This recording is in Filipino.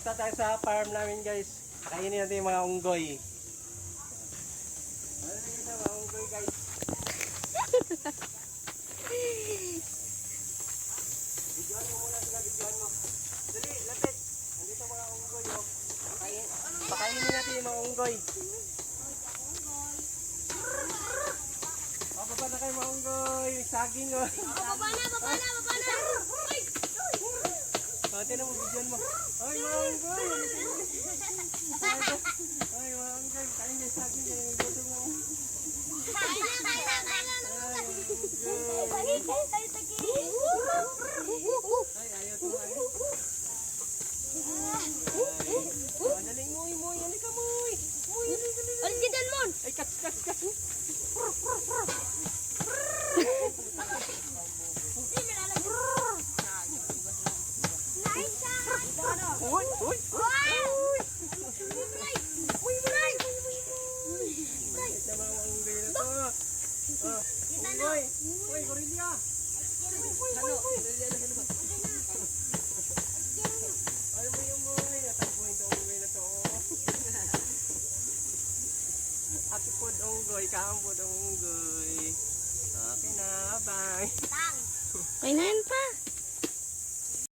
Punta tayo sa farm namin guys. Kainin natin yung mga unggoy. Ano na kita mga unggoy guys? Videoan mo muna sila, videoan mo. Dali, lapit. Nandito mga unggoy oh. Pakainin natin yung mga unggoy. Oh, baba na kayo mga unggoy. Saging oh. Baba na. Tinan mo, videoan mo. Ay, mga unggoy. Ay, mga unggoy. Kain guys, saging. Gutom na mo. Kain na. Ay, ayaw ito. Daling muy. Ano ka, muy? Alis ka dyan, Mon. Ay, kat. Uy. Ito mga unggoy na to. Unggoy. Uy, gorilla. Ano mo yung unggoy? Natagpuin ito unggoy na to. Akipod unggoy, kaambod unggoy. Okay na, bye. Kain na yan pa.